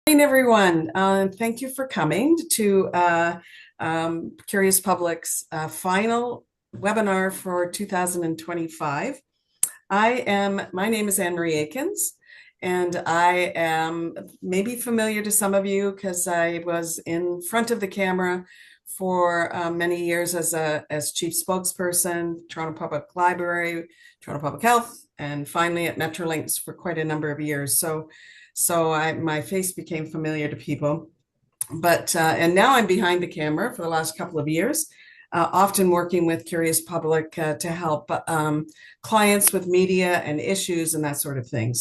Morning, everyone. Thank you for coming to Curious Public's final webinar for 2025. My name is Marie Aikins, and I am maybe familiar to some of you because I was in front of the camera for many years as chief spokesperson, Toronto Public Library, Toronto Public Health, and finally at Metrolinx for quite a number of years. So my face became familiar to people, and now I'm behind the camera for the last couple of years, often working with Curious Public to help clients with media and issues and that sort of thing.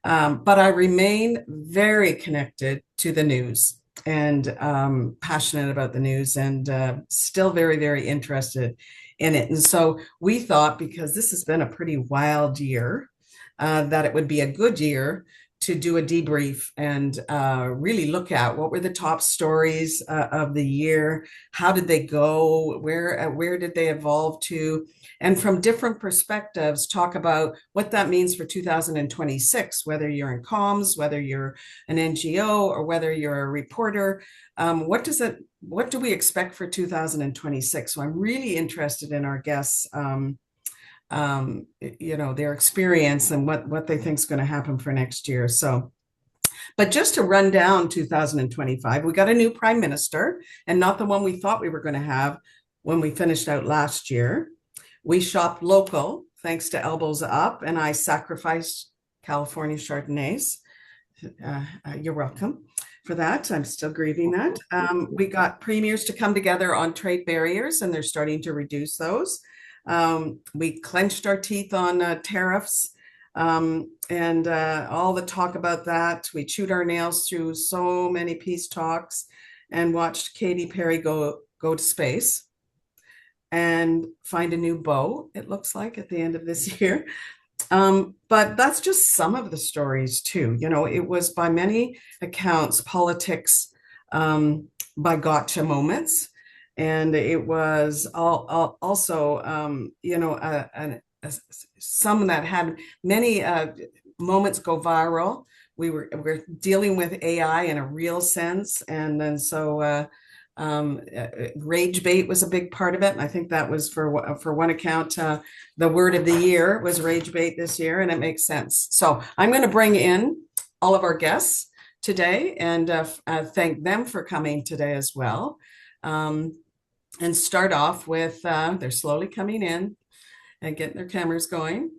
But I remain very connected to the news and passionate about the news and still very, very interested in it. And so we thought, because this has been a pretty wild year, that it would be a good year to do a debrief and really look at what were the top stories of the year, how did they go, where did they evolve to, and from different perspectives, talk about what that means for 2026, whether you're in comms, whether you're an NGO, or whether you're a reporter. What do we expect for 2026? So I'm really interested in our guests' their experience and what they think is going to happen for next year. But just to run down 2025, we got a new prime minister, and not the one we thought we were going to have when we finished out last year. We shopped local, thanks to Elbows Up, and I sacrificed California Chardonnays. You're welcome for that. I'm still grieving that. We got premiers to come together on trade barriers, and they're starting to reduce those. We clenched our teeth on tariffs and all the talk about that. We chewed our nails through so many peace talks and watched Katy Perry go to space and find a new beau, it looks like, at the end of this year. But that's just some of the stories too. It was by many accounts politics by gotcha moments. And it was also, some that had many moments go viral. We're dealing with AI in a real sense, and then rage bait was a big part of it. And I think that was for one account, the word of the year was rage bait this year, and it makes sense. So I'm going to bring in all of our guests today and thank them for coming today as well. And start off with, they're slowly coming in and getting their cameras going.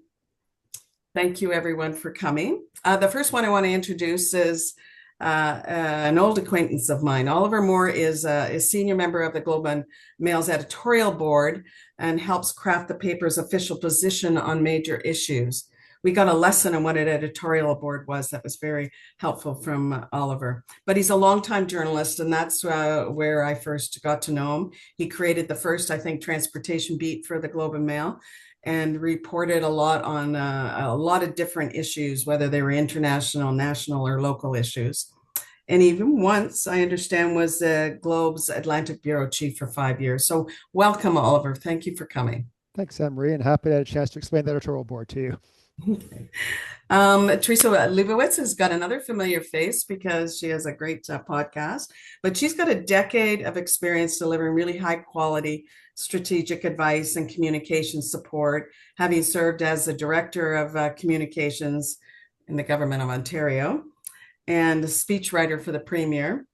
Thank you, everyone, for coming. The first one I want to introduce is an old acquaintance of mine. Oliver Moore is a senior member of the Globe and Mail's editorial board and helps craft the paper's official position on major issues. We got a lesson on what an editorial board was that was very helpful from Oliver. But he's a longtime journalist, and that's where I first got to know him. He created the first, I think, transportation beat for the Globe and Mail and reported a lot on a lot of different issues, whether they were international, national, or local issues. And even once, I understand, was the Globe's Atlantic Bureau chief for 5 years. So welcome, Oliver. Thank you for coming. Thanks, Marie, and happy to have a chance to explain the editorial board to you. Teresa Leibowitz has got another familiar face because she has a great podcast, but she's got a decade of experience delivering really high quality strategic advice and communication support, having served as the director of communications in the government of Ontario and a speechwriter for the Premier.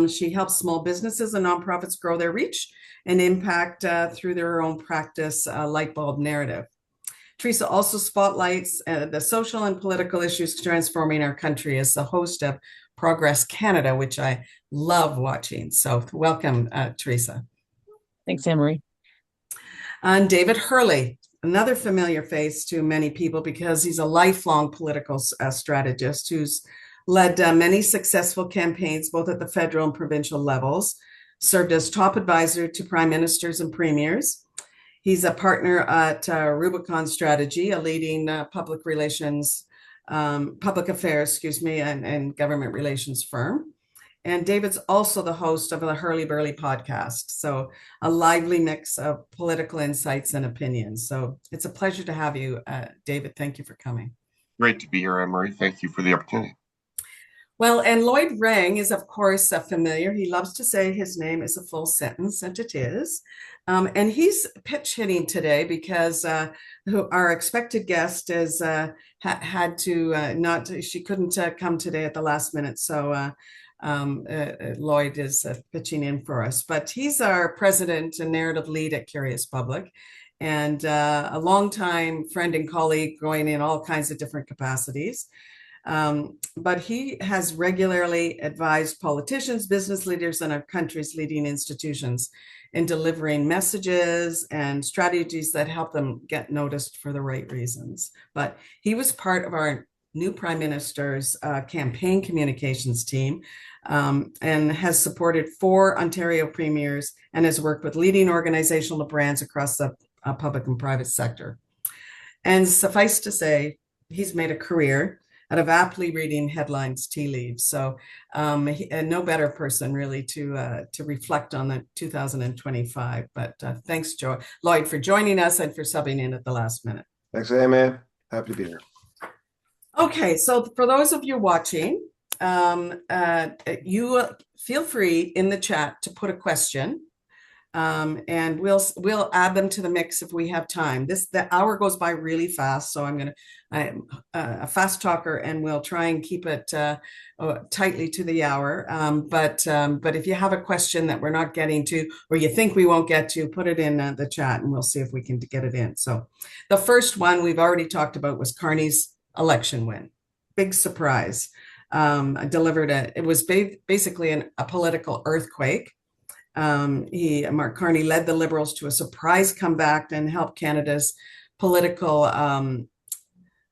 She helps small businesses and nonprofits grow their reach and impact through their own practice light bulb narrative. Teresa also spotlights the social and political issues transforming our country as the host of Progress Canada, which I love watching. So welcome, Teresa. Thanks, Anne-Marie. And David Hurley, another familiar face to many people because he's a lifelong political strategist who's led many successful campaigns, both at the federal and provincial levels, served as top advisor to prime ministers and premiers. He's a partner at Rubicon Strategy, a leading public affairs, and government relations firm. And David's also the host of the Hurley Burley podcast. So a lively mix of political insights and opinions. So it's a pleasure to have you, David. Thank you for coming. Great to be here, Anne-Marie. Thank you for the opportunity. Well, and Lloyd Rang is, of course, familiar. He loves to say his name is a full sentence, and it is. And he's pitch hitting today because our expected guest is had to not, she couldn't come today at the last minute. So Lloyd is pitching in for us. But he's our president and narrative lead at Curious Public, and a longtime friend and colleague going in all kinds of different capacities. But he has regularly advised politicians, business leaders, and our country's leading institutions in delivering messages and strategies that help them get noticed for the right reasons. But he was part of our new Prime Minister's campaign communications team, and has supported 4 Ontario premiers and has worked with leading organizational brands across the public and private sector. And suffice to say, he's made a career out of aptly reading headlines, tea leaves. So no better person really to reflect on the 2025. But thanks, Lloyd, for joining us and for subbing in at the last minute. Thanks, Amy. Happy to be here. Okay, so for those of you watching, you feel free in the chat to put a question. And we'll add them to the mix if we have time. The hour goes by really fast, so I'm a fast talker, and we'll try and keep it tightly to the hour. But if you have a question that we're not getting to, or you think we won't get to, put it in the chat, and we'll see if we can get it in. So the first one we've already talked about was Carney's election win. Big surprise. It was basically a political earthquake. Mark Carney led the Liberals to a surprise comeback and helped Canada's political, the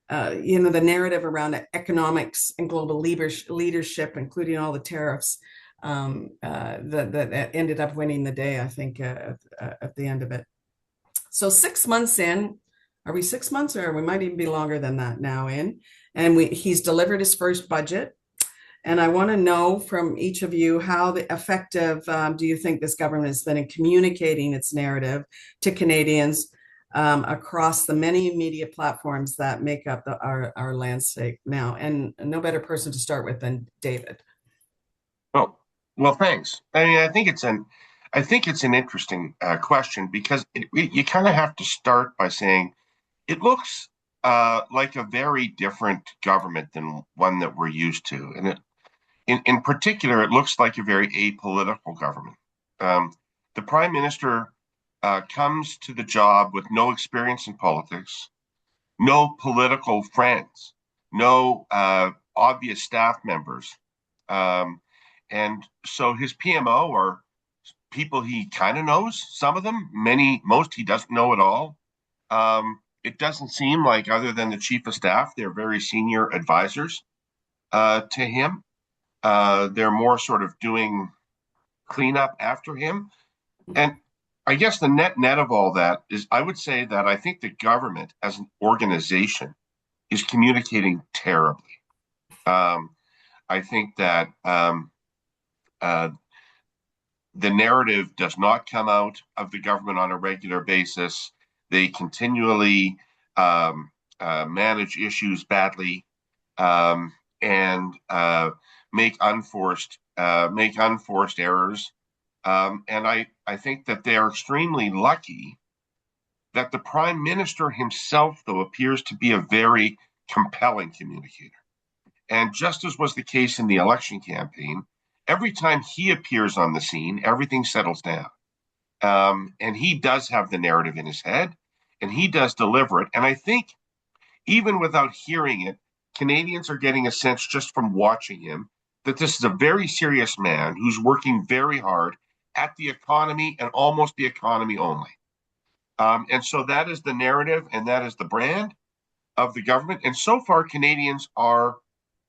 narrative around economics and global leadership, including all the tariffs, that ended up winning the day, I think, at the end of it. So 6 months in, are we 6 months, or we might even be longer than that now in? And he's delivered his first budget. And I want to know from each of you how effective do you think this government has been in communicating its narrative to Canadians across the many media platforms that make up our landscape now? And no better person to start with than David. Well, thanks. I mean, I think it's an interesting question, because you kind of have to start by saying it looks like a very different government than one that we're used to, and in particular, it looks like a very apolitical government. The Prime Minister comes to the job with no experience in politics, no political friends, no obvious staff members. And so his PMO are people he kind of knows, some of them, most he doesn't know at all. It doesn't seem like, other than the chief of staff, they're very senior advisors to him. They're more sort of doing cleanup after him. And I guess the net of all that is, I would say that I think the government as an organization is communicating terribly. I think that the narrative does not come out of the government on a regular basis. They continually manage issues badly, and make unforced errors. And I think that they are extremely lucky that the Prime Minister himself, though, appears to be a very compelling communicator. And just as was the case in the election campaign, every time he appears on the scene, everything settles down. And he does have the narrative in his head, and he does deliver it. And I think even without hearing it, Canadians are getting a sense just from watching him that this is a very serious man who's working very hard at the economy, and almost the economy only. And so that is the narrative, and that is the brand of the government. And so far, Canadians are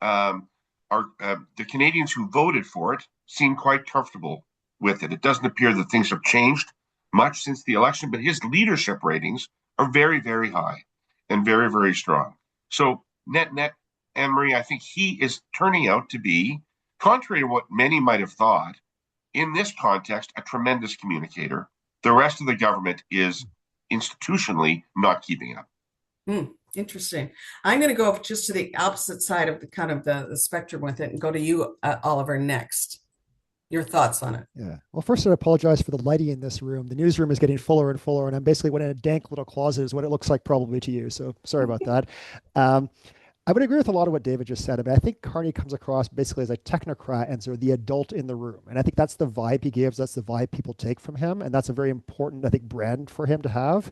the Canadians who voted for it seem quite comfortable with it. It doesn't appear that things have changed much since the election, but his leadership ratings are very, very high and very, very strong. So net, Anne-Marie, I think he is turning out to be, contrary to what many might have thought, in this context, a tremendous communicator. The rest of the government is institutionally not keeping up. Interesting. I'm going to go just to the opposite side of the kind of the spectrum with it and go to you, Oliver, next. Your thoughts on it. Yeah. Well, first, I apologize for the lighting in this room. The newsroom is getting fuller and fuller, and I'm basically went in a dank little closet, is what it looks like probably to you. So sorry about that. I would agree with a lot of what David just said. I mean, I think Carney comes across basically as a technocrat and sort of the adult in the room. And I think that's the vibe he gives. That's the vibe people take from him. And that's a very important, I think, brand for him to have.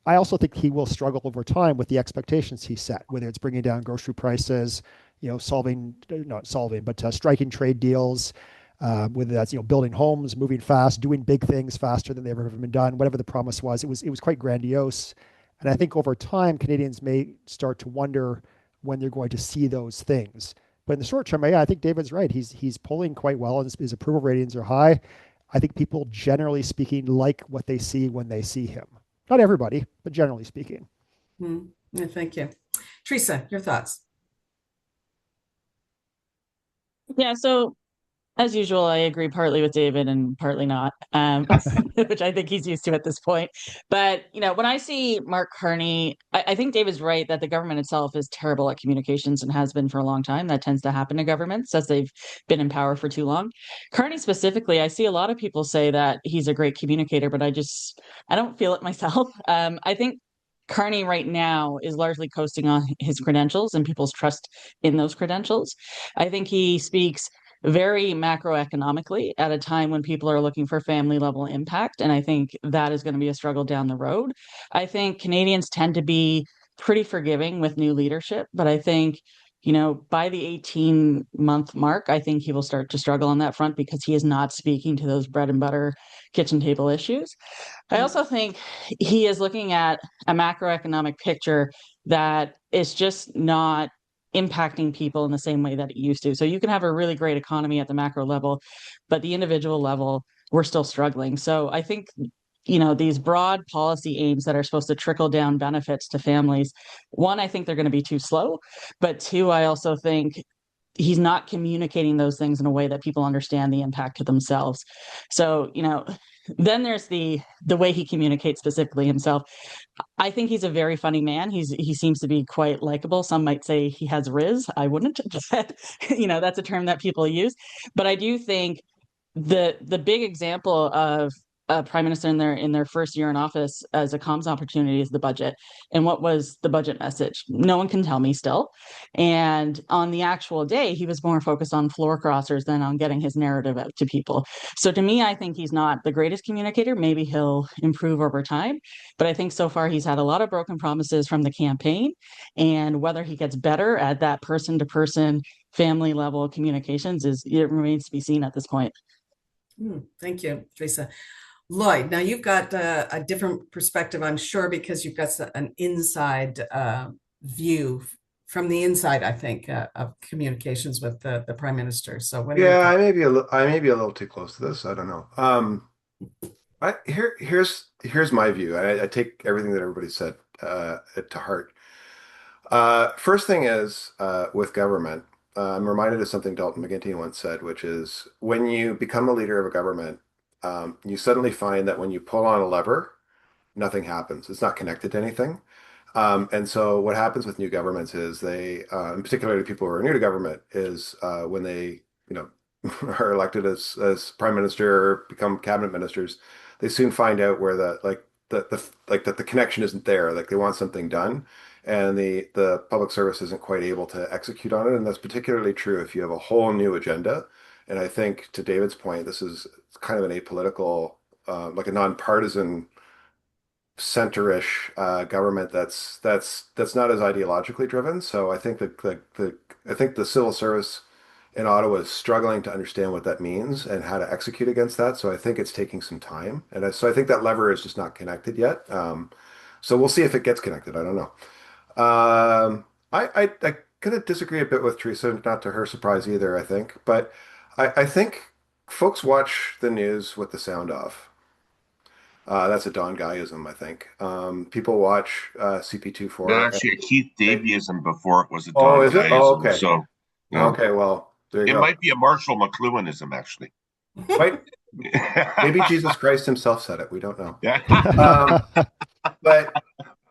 I also think he will struggle over time with the expectations he set, whether it's bringing down grocery prices, not solving, but striking trade deals, whether that's, building homes, moving fast, doing big things faster than they've ever been done, whatever the promise was. It was quite grandiose. And I think over time, Canadians may start to wonder when they're going to see those things. But in the short term, yeah, I think David's right. He's polling quite well, and his approval ratings are high. I think people, generally speaking, like what they see when they see him. Not everybody, but generally speaking. Yeah, thank you. Teresa, your thoughts? Yeah, so as usual, I agree partly with David and partly not, which I think he's used to at this point. But, when I see Mark Carney, I think David's right that the government itself is terrible at communications and has been for a long time. That tends to happen to governments as they've been in power for too long. Carney specifically, I see a lot of people say that he's a great communicator, but I don't feel it myself. I think Carney right now is largely coasting on his credentials and people's trust in those credentials. I think he speaks very macroeconomically at a time when people are looking for family level impact. And I think that is going to be a struggle down the road. I think Canadians tend to be pretty forgiving with new leadership, but I think, by the 18-month mark, I think he will start to struggle on that front because he is not speaking to those bread and butter kitchen table issues. I also think he is looking at a macroeconomic picture that is just not impacting people in the same way that it used to. So you can have a really great economy at the macro level, but the individual level, we're still struggling. So I think, these broad policy aims that are supposed to trickle down benefits to families, one, I think they're going to be too slow, but two, I also think he's not communicating those things in a way that people understand the impact to themselves. So, then there's the way he communicates specifically himself. I think he's a very funny man. He seems to be quite likable. Some might say he has riz. I wouldn't, but that's a term that people use. But I do think the big example of a prime minister in their first year in office as a comms opportunity is the budget. And what was the budget message? No one can tell me still. And on the actual day, he was more focused on floor crossers than on getting his narrative out to people. So to me, I think he's not the greatest communicator. Maybe he'll improve over time. But I think so far he's had a lot of broken promises from the campaign. And whether he gets better at that person to person family level communications it remains to be seen at this point. Thank you, Teresa. Lloyd, now you've got a different perspective, I'm sure, because you've got an inside view from the inside, I think, of communications with the Prime Minister. So what do you think? I may be a little too close to this. I don't know. Here's my view. I take everything that everybody said to heart. First thing is with government, I'm reminded of something Dalton McGuinty once said, which is when you become a leader of a government, you suddenly find that when you pull on a lever, nothing happens. It's not connected to anything. And so what happens with new governments is they, and particularly people who are new to government, is when they, are elected as prime minister or become cabinet ministers, they soon find out where that the connection isn't there. Like they want something done, and the public service isn't quite able to execute on it. And that's particularly true if you have a whole new agenda. And I think to David's point, this is kind of an apolitical, like a nonpartisan center-ish government that's not as ideologically driven. So I think the civil service in Ottawa is struggling to understand what that means and how to execute against that. So I think it's taking some time, and so I think that lever is just not connected yet. So we'll see if it gets connected. I don't know. I kind of disagree a bit with Teresa, not to her surprise either, I think, but I think folks watch the news with the sound off. That's a Don Guyism, I think. People watch CP24. That's actually a Keith Daviesism before it was a Oh, Don is it? Guyism. Oh, okay. So, Okay, well, there you it go. might be a Marshall McLuhanism, actually. Right? Maybe Jesus Christ himself said it. We don't know. Yeah. But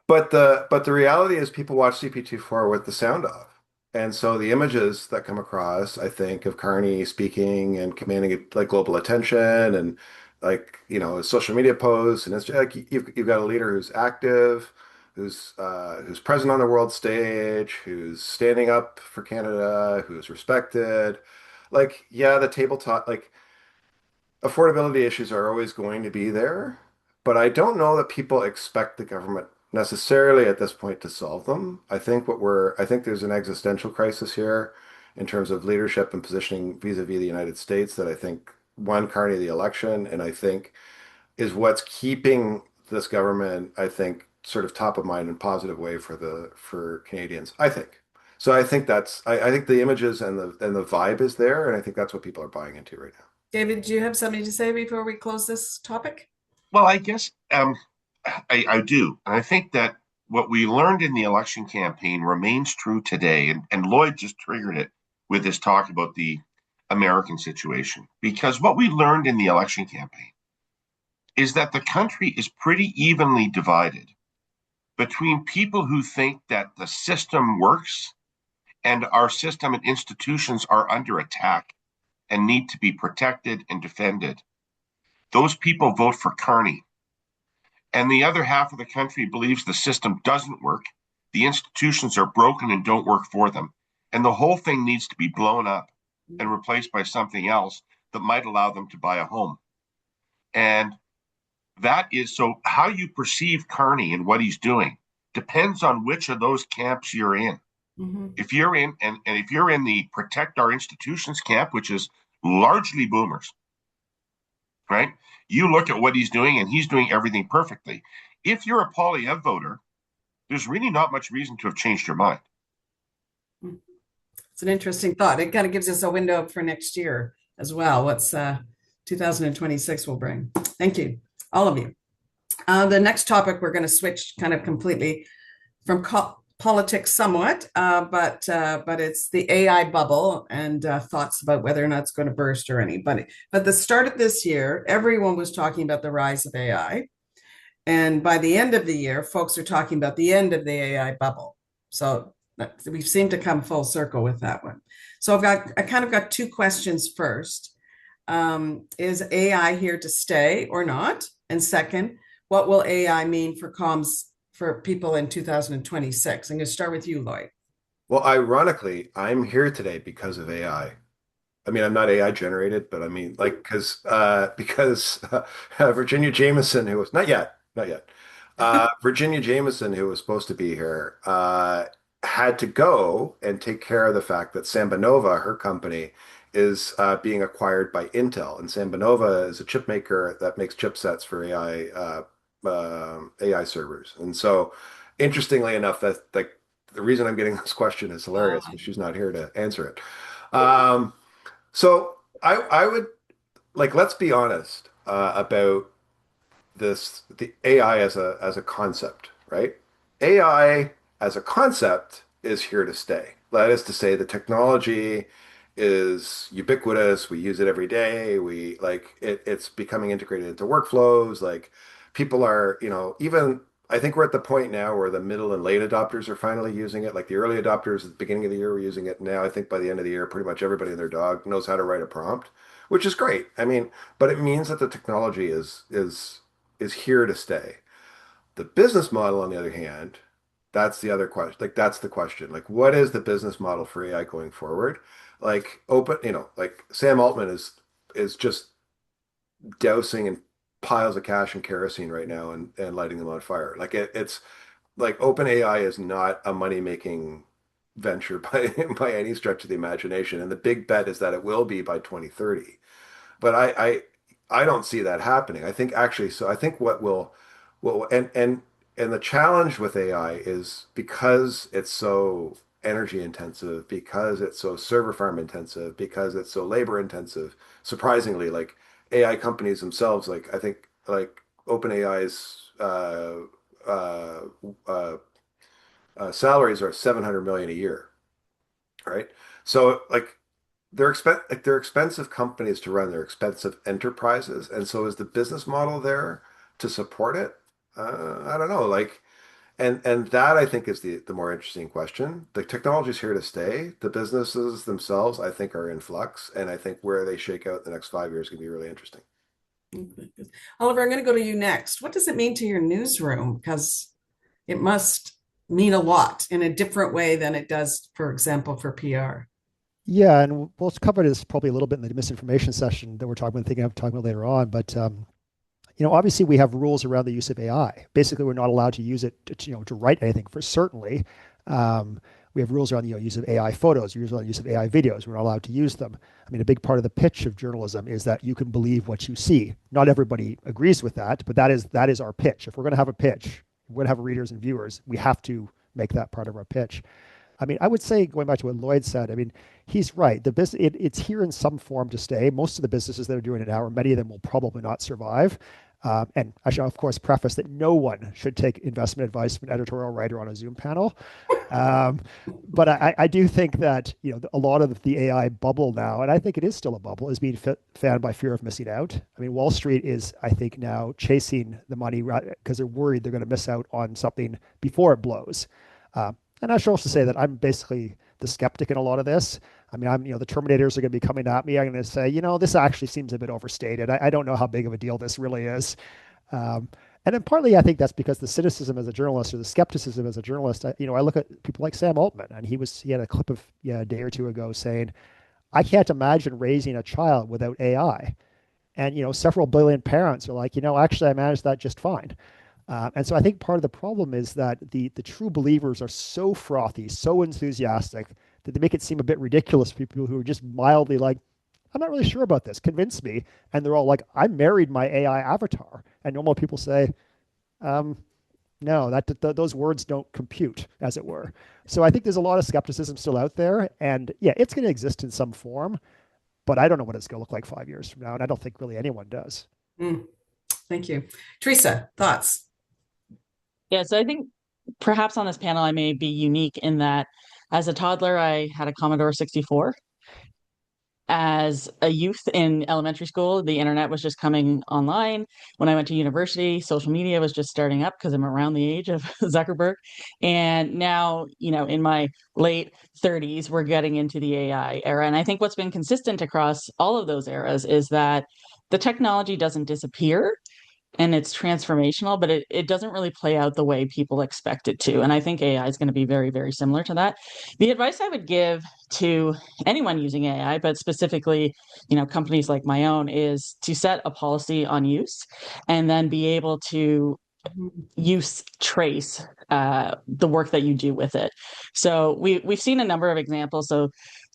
but the reality is people watch CP24 with the sound off. And so the images that come across, I think, of Carney speaking and commanding like global attention and like, his social media posts, and it's like you've got a leader who's active, who's present on the world stage, who's standing up for Canada, who's respected. Like, yeah, the tabletop, like affordability issues are always going to be there, but I don't know that people expect the government necessarily at this point to solve them. I think there's an existential crisis here in terms of leadership and positioning vis-a-vis the United States that I think won Carney the election, and I think is what's keeping this government, I think, sort of top of mind in a positive way for Canadians. I think. So I think the images and the vibe is there, and I think that's what people are buying into right now. David, do you have something to say before we close this topic? Well, I guess I do. And I think that what we learned in the election campaign remains true today. And Lloyd just triggered it with his talk about the American situation. Because what we learned in the election campaign is that the country is pretty evenly divided between people who think that the system works and our system and institutions are under attack and need to be protected and defended. Those people vote for Carney. And the other half of the country believes the system doesn't work, the institutions are broken and don't work for them, and the whole thing needs to be blown up and replaced by something else that might allow them to buy a home. And that is so how you perceive Carney and what he's doing depends on which of those camps you're in. Mm-hmm. If you're in and if you're in the protect our institutions camp, which is largely boomers, right? You look at what he's doing and he's doing everything perfectly. If you're a Polyev voter, there's really not much reason to have changed your mind. It's an interesting thought. It kind of gives us a window for next year as well. What's 2026 will bring. Thank you, all of you. The next topic, we're going to switch kind of completely from politics somewhat, but it's the AI bubble and thoughts about whether or not it's going to burst or anybody. But the start of this year, everyone was talking about the rise of AI. And by the end of the year, folks are talking about the end of the AI bubble. So we seem to come full circle with that one. So I kind of got two questions. First, is AI here to stay or not? And second, what will AI mean for comms for people in 2026? I'm going to start with you, Lloyd. Well, ironically, I'm here today because of AI. I mean, I'm not AI generated, but I mean, like, because Virginia Jameson, who was not yet, Virginia Jameson, who was supposed to be here, had to go and take care of the fact that Sambanova, her company, is being acquired by Intel, and Sambanova is a chip maker that makes chipsets for AI servers. And so, interestingly enough, that like the reason I'm getting this question is hilarious because she's not here to answer it. So I would like let's be honest about the AI as a concept, right? AI as a concept is here to stay. That is to say, the technology is ubiquitous. We use it every day. We like it's becoming integrated into workflows. Like people are, even I think we're at the point now where the middle and late adopters are finally using it. Like the early adopters at the beginning of the year were using it. Now I think by the end of the year, pretty much everybody and their dog knows how to write a prompt, which is great. I mean, but it means that the technology is here to stay. The business model, on the other hand, that's the other question. Like that's the question. Like, what is the business model for AI going forward? Like open, like Sam Altman is just dousing in piles of cash and kerosene right now and lighting them on fire. Like it's like OpenAI is not a money-making venture by any stretch of the imagination. And the big bet is that it will be by 2030. But I don't see that happening. I think actually, so I think and the challenge with AI is because it's so energy intensive, because it's so server farm intensive, because it's so labor intensive, surprisingly, like AI companies themselves, like I think like OpenAI's salaries are 700 million a year, right? So like they're expensive companies to run. They're expensive enterprises, and so is the business model there to support it? I don't know. Like And that I think is the more interesting question. The technology is here to stay. The businesses themselves, I think, are in flux, and I think where they shake out the next 5 years can be really interesting. Oliver, I'm going to go to you next. What does it mean to your newsroom? Because it must mean a lot in a different way than it does, for example, for PR. Yeah, and we'll cover this probably a little bit in the misinformation session that we're thinking of talking about later on. But obviously we have rules around the use of AI. Basically, we're not allowed to use it to write anything for certainly. We have rules around use of AI photos, rules around the use of AI videos. We're not allowed to use them. I mean, a big part of the pitch of journalism is that you can believe what you see. Not everybody agrees with that, but that is our pitch. If we're going to have a pitch, we're going to have readers and viewers. We have to make that part of our pitch. I mean, I would say, going back to what Lloyd said, I mean, he's right. It's here in some form to stay. Most of the businesses that are doing it now, or many of them, will probably not survive. And I should, of course, preface that no one should take investment advice from an editorial writer on a Zoom panel. But I do think that a lot of the AI bubble now, and I think it is still a bubble, is being fanned by fear of missing out. I mean, Wall Street is, I think, now chasing the money because they're worried they're going to miss out on something before it blows. And I should also say that I'm basically the skeptic in a lot of this. I mean, the Terminators are going to be coming at me. I'm going to say, this actually seems a bit overstated. I don't know how big of a deal this really is. And then partly, I think that's because the cynicism as a journalist, or the skepticism as a journalist. I look at people like Sam Altman, and he had a clip of a day or two ago saying, "I can't imagine raising a child without AI." And several billion parents are like, actually, I managed that just fine. And so I think part of the problem is that the true believers are so frothy, so enthusiastic, that they make it seem a bit ridiculous for people who are just mildly like, I'm not really sure about this, convince me. And they're all like, I married my AI avatar. And normal people say, no, those words don't compute, as it were. So I think there's a lot of skepticism still out there. And yeah, it's going to exist in some form, but I don't know what it's going to look like 5 years from now. And I don't think really anyone does. Thank you. Teresa, thoughts? Yeah, so I think perhaps on this panel I may be unique in that as a toddler, I had a Commodore 64. As a youth in elementary school, the internet was just coming online. When I went to university, social media was just starting up because I'm around the age of Zuckerberg. And now, in my late 30s, we're getting into the AI era. And I think what's been consistent across all of those eras is that the technology doesn't disappear, and it's transformational, but it doesn't really play out the way people expect it to. And I think AI is going to be very, very similar to that. The advice I would give to anyone using AI, but specifically, companies like my own, is to set a policy on use and then be able to trace the work that you do with it. So we've seen a number of examples. So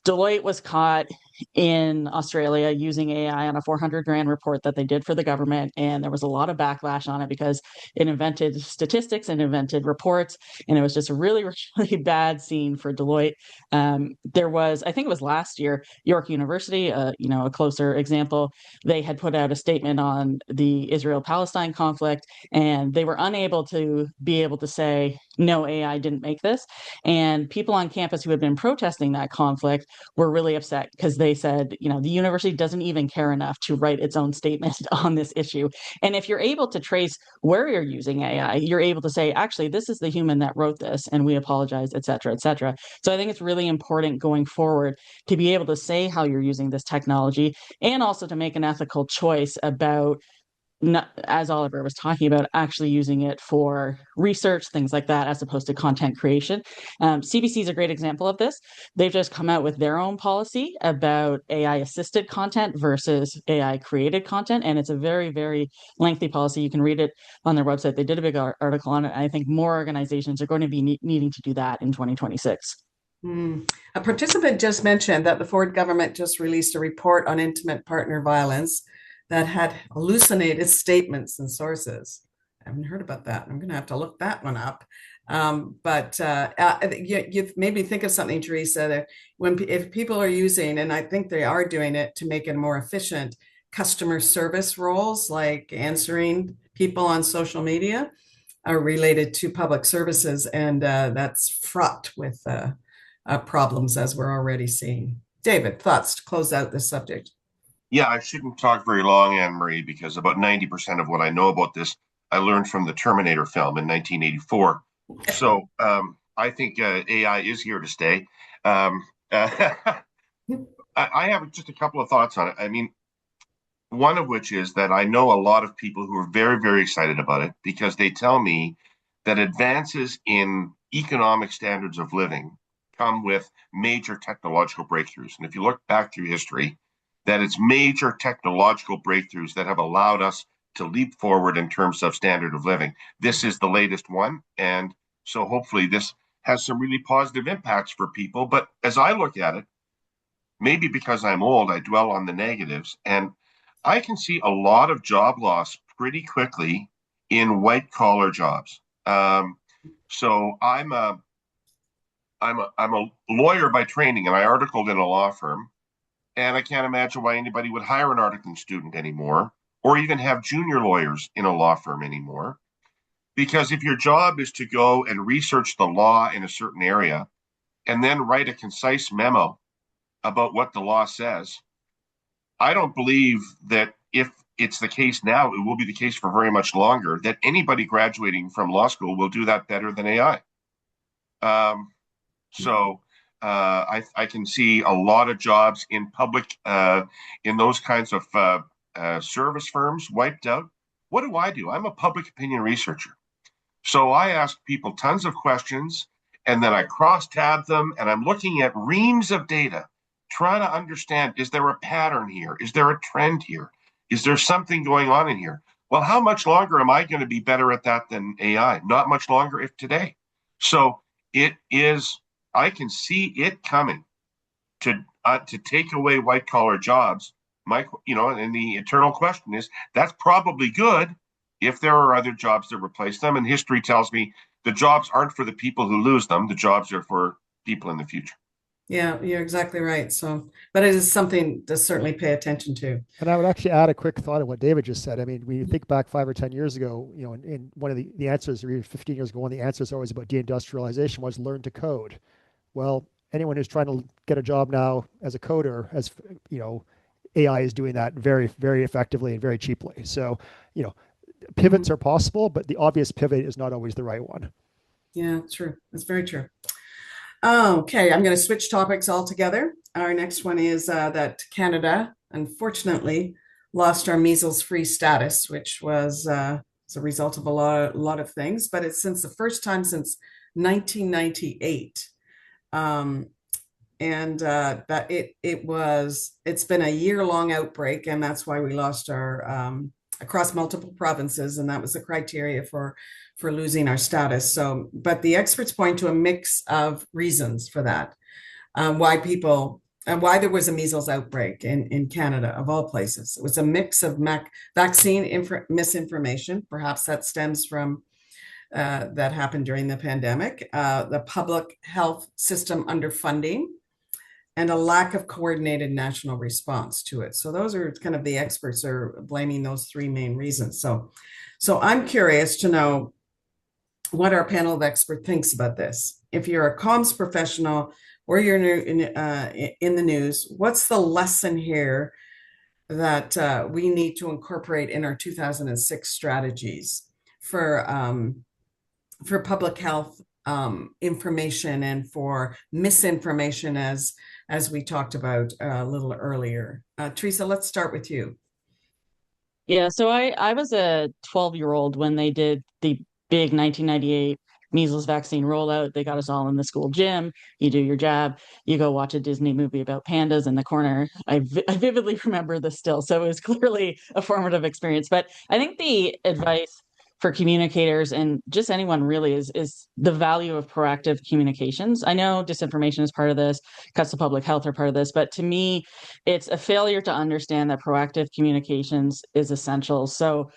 Deloitte was caught in Australia using AI on a 400 grand report that they did for the government. And there was a lot of backlash on it because it invented statistics and invented reports. And it was just a really, really bad scene for Deloitte. There was, I think it was last year, York University, a closer example, they had put out a statement on the Israel-Palestine conflict, and they were unable to be able to say, no, AI didn't make this. And people on campus who had been protesting that conflict were really upset because they said, the university doesn't even care enough to write its own statement on this issue. And if you're able to trace where you're using AI, you're able to say, actually, this is the human that wrote this, and we apologize, et cetera, et cetera. So I think it's really important going forward to be able to say how you're using this technology, and also to make an ethical choice about, not, as Oliver was talking about, actually using it for research, things like that, as opposed to content creation. CBC is a great example of this. They've just come out with their own policy about AI-assisted content versus AI-created content, and it's a very, very lengthy policy. You can read it on their website. They did a big article on it. I think more organizations are going to be needing to do that in 2026. A participant just mentioned that the Ford government just released a report on intimate partner violence that had hallucinated statements and sources. I haven't heard about that. I'm going to have to look that one up. But you've made me think of something, Teresa, that if people are using, and I think they are doing it to make it more efficient, customer service roles like answering people on social media are related to public services, and that's fraught with problems, as we're already seeing. David, thoughts to close out this subject? Yeah, I shouldn't talk very long, Anne-Marie, because about 90% of what I know about this, I learned from the Terminator film in 1984, So I think AI is here to stay. Um, I have just a couple of thoughts on it. I mean, one of which is that I know a lot of people who are very, very excited about it because they tell me that advances in economic standards of living come with major technological breakthroughs. And if you look back through history, that it's major technological breakthroughs that have allowed us to leap forward in terms of standard of living. This is the latest one. And so hopefully this has some really positive impacts for people. But as I look at it, maybe because I'm old, I dwell on the negatives. And I can see a lot of job loss pretty quickly in white collar jobs. So I'm a lawyer by training, and I articled in a law firm. And I can't imagine why anybody would hire an articling student anymore, or even have junior lawyers in a law firm anymore. Because if your job is to go and research the law in a certain area and then write a concise memo about what the law says, I don't believe that if it's the case now, it will be the case for very much longer, that anybody graduating from law school will do that better than AI. So I can see a lot of jobs in public, in those kinds of service firms wiped out. What do I do? I'm a public opinion researcher. So I ask people tons of questions and then I cross tab them and I'm looking at reams of data, trying to understand, is there a pattern here? Is there a trend here? Is there something going on in here? Well, how much longer am I going to be better at that than AI? Not much longer, if today. So it is, I can see it coming to take away white collar jobs. And the eternal question is, that's probably good if there are other jobs that replace them. And history tells me the jobs aren't for the people who lose them. The jobs are for people in the future. Yeah, you're exactly right. So, but it is something to certainly pay attention to. And I would actually add a quick thought of what David just said. I mean, when you think back 5 or 10 years ago, in one of the answers, or even 15 years ago, one of the answers always about deindustrialization was learn to code. Well, anyone who's trying to get a job now as a coder, as AI is doing that very, very effectively and very cheaply. So, pivots are possible, but the obvious pivot is not always the right one. Yeah, true. That's very true. Okay, I'm going to switch topics altogether. Our next one is that Canada, unfortunately, lost our measles-free status, which was as a result of a lot of things. But it's since the first time since 1998, and that it's been a year-long outbreak, and that's why we lost our across multiple provinces, and that was the criteria for losing our status. So, but the experts point to a mix of reasons for that, why people and why there was a measles outbreak in Canada, of all places. It was a mix of vaccine misinformation. Perhaps that stems from that happened during the pandemic, the public health system underfunding, and a lack of coordinated national response to it. So those are kind of the experts are blaming those three main reasons. So I'm curious to know what our panel of experts thinks about this. If you're a comms professional or you're in the news, what's the lesson here that we need to incorporate in our 2006 strategies for public health information and for misinformation, as we talked about a little earlier? Teresa, let's start with you. Yeah, so I was a 12-year-old when they did the big 1998 measles vaccine rollout. They got us all in the school gym. You do your jab, you go watch a Disney movie about pandas in the corner. I vividly remember this still. So it was clearly a formative experience. But I think the advice for communicators and just anyone really is the value of proactive communications. I know disinformation is part of this, cuts to public health are part of this, but to me, it's a failure to understand that proactive communications is essential. So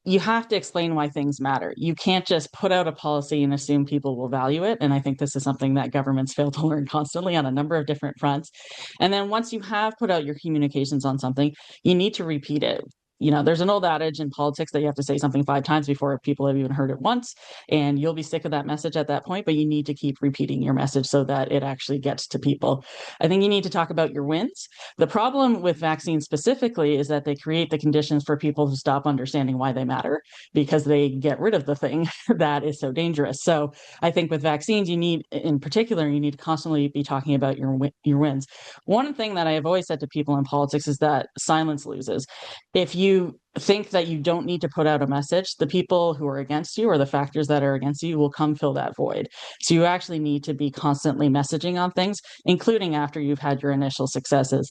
you have to explain why things matter. You can't just put out a policy and assume people will value it. And I think this is something that governments fail to learn constantly on a number of different fronts. And then once you have put out your communications on something, you need to repeat it. there's an old adage in politics that you have to say something 5 times before people have even heard it once, and you'll be sick of that message at that point, but you need to keep repeating your message so that it actually gets to people. I think you need to talk about your wins. The problem with vaccines specifically is that they create the conditions for people to stop understanding why they matter, because they get rid of the thing that is so dangerous. So I think with vaccines, you need to constantly be talking about your wins. One thing that I have always said to people in politics is that silence loses. If you think that you don't need to put out a message, the people who are against you or the factors that are against you will come fill that void. So you actually need to be constantly messaging on things, including after you've had your initial successes.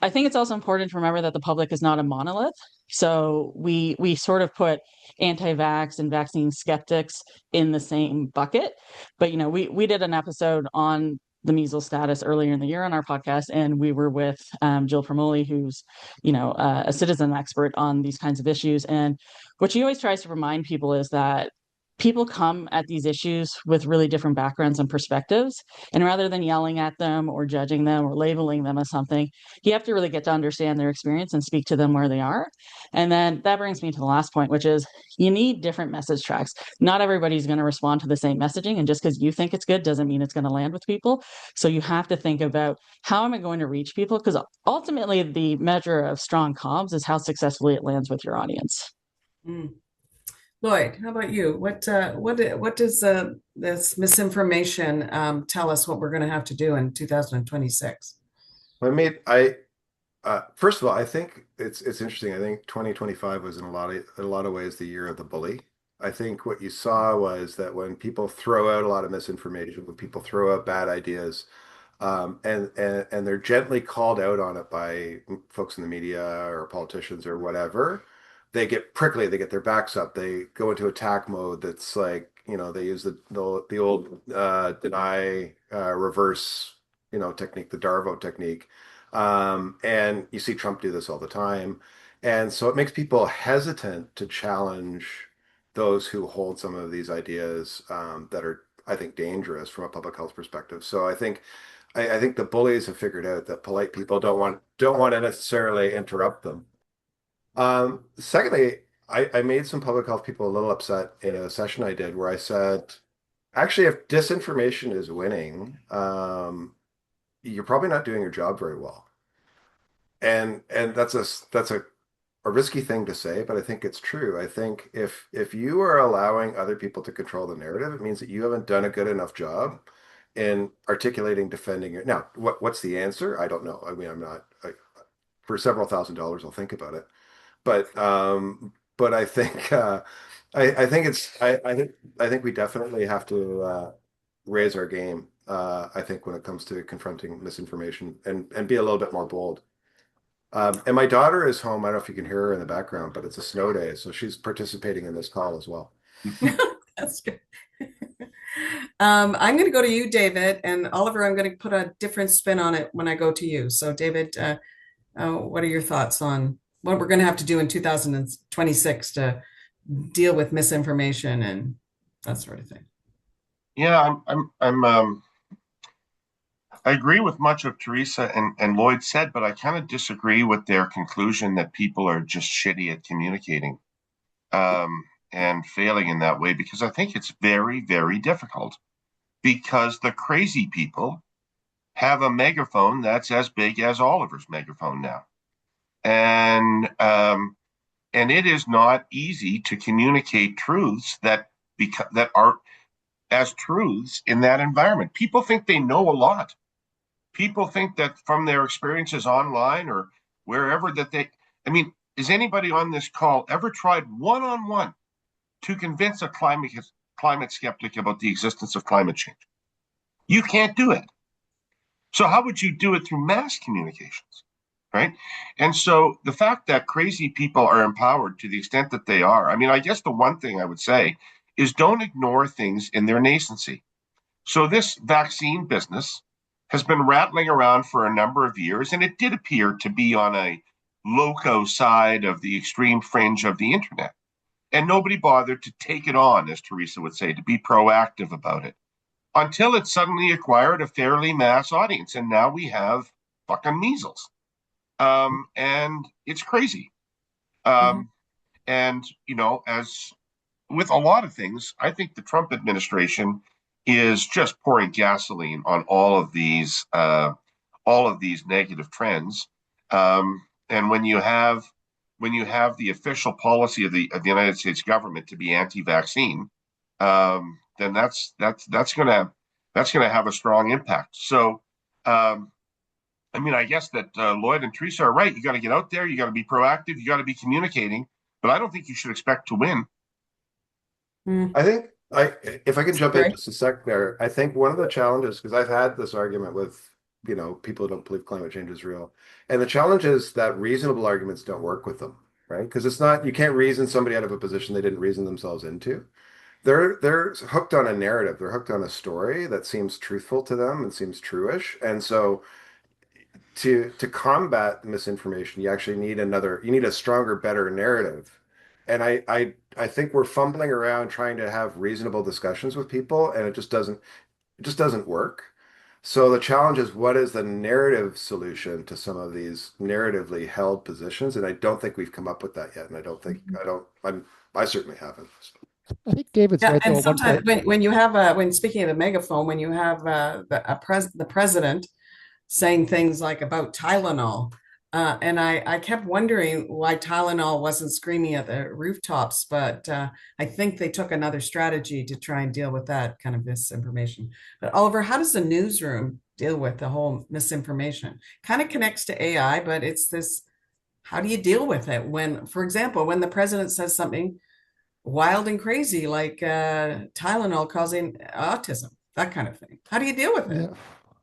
I think it's also important to remember that the public is not a monolith. So we sort of put anti-vax and vaccine skeptics in the same bucket. But we did an episode on the measles status earlier in the year on our podcast, and we were with Jill Promoli, who's a citizen expert on these kinds of issues. And what she always tries to remind people is that people come at these issues with really different backgrounds and perspectives. And rather than yelling at them or judging them or labeling them as something, you have to really get to understand their experience and speak to them where they are. And then that brings me to the last point, which is you need different message tracks. Not everybody's going to respond to the same messaging. And just because you think it's good doesn't mean it's going to land with people. So you have to think about, how am I going to reach people? Because ultimately the measure of strong comms is how successfully it lands with your audience. Mm. Lloyd, how about you? What does this misinformation tell us what we're going to have to do in 2026? First of all, I think it's interesting. I think 2025 was in a lot of ways the year of the bully. I think what you saw was that when people throw out a lot of misinformation, when people throw out bad ideas, and they're gently called out on it by folks in the media or politicians or whatever, they get prickly, they get their backs up, they go into attack mode. That's like, they use the old deny, reverse, technique, the Darvo technique. And you see Trump do this all the time. And so it makes people hesitant to challenge those who hold some of these ideas, that are, I think, dangerous from a public health perspective. So I think the bullies have figured out that polite people don't want to necessarily interrupt them. Secondly, I made some public health people a little upset in a session I did where I said, actually, if disinformation is winning, you're probably not doing your job very well. And that's a risky thing to say, but I think it's true. I think if you are allowing other people to control the narrative, it means that you haven't done a good enough job in articulating, defending your. Now, what's the answer? I don't know. I mean, for several $1,000s, I'll think about it. But I think I think we definitely have to raise our game. I think when it comes to confronting misinformation and be a little bit more bold. And my daughter is home. I don't know if you can hear her in the background, but it's a snow day, so she's participating in this call as well. That's good. I'm going to go to you, David, and Oliver, I'm going to put a different spin on it when I go to you. So, David, what are your thoughts on what we're going to have to do in 2026 to deal with misinformation and that sort of thing? Yeah, I agree with much of Teresa and Lloyd said, but I kind of disagree with their conclusion that people are just shitty at communicating, and failing in that way, because I think it's very, very difficult, because the crazy people have a megaphone that's as big as Oliver's megaphone now. And it is not easy to communicate truths that are as truths in that environment. People think they know a lot. People think that from their experiences online or wherever is anybody on this call ever tried one-on-one to convince a climate skeptic about the existence of climate change? You can't do it. So how would you do it through mass communications, right? And so the fact that crazy people are empowered to the extent that they are, I guess the one thing I would say is don't ignore things in their nascency. So this vaccine business has been rattling around for a number of years, and it did appear to be on a loco side of the extreme fringe of the internet. And nobody bothered to take it on, as Teresa would say, to be proactive about it, until it suddenly acquired a fairly mass audience. And now we have fucking measles. And it's crazy. Mhm. And, as with a lot of things, I think the Trump administration is just pouring gasoline on all of these negative trends. And when you have the official policy of the United States government to be anti-vaccine, then that's gonna have a strong impact. So, I mean, I guess that Lloyd and Teresa are right. You got to get out there. You got to be proactive. You got to be communicating. But I don't think you should expect to win. Mm. I think if I can jump in Sorry. just a sec there, I think one of the challenges, because I've had this argument with, people who don't believe climate change is real. And the challenge is that reasonable arguments don't work with them, right? Because it's not, you can't reason somebody out of a position they didn't reason themselves into. They're hooked on a narrative. They're hooked on a story that seems truthful to them and seems truish. And so to combat misinformation, you need a stronger, better narrative. And I think we're fumbling around trying to have reasonable discussions with people, and it just doesn't work. So the challenge is, what is the narrative solution to some of these narratively held positions? And I don't think we've come up with that yet. And I certainly haven't. I think David's Yeah, right though and at one sometimes point. when you have when speaking of the megaphone, when you have the president saying things like about Tylenol. And I kept wondering why Tylenol wasn't screaming at the rooftops, but I think they took another strategy to try and deal with that kind of misinformation. But Oliver, how does the newsroom deal with the whole misinformation? Kind of connects to AI, but it's this, how do you deal with it when, for example, when the president says something wild and crazy like Tylenol causing autism, that kind of thing? How do you deal with it? Yeah.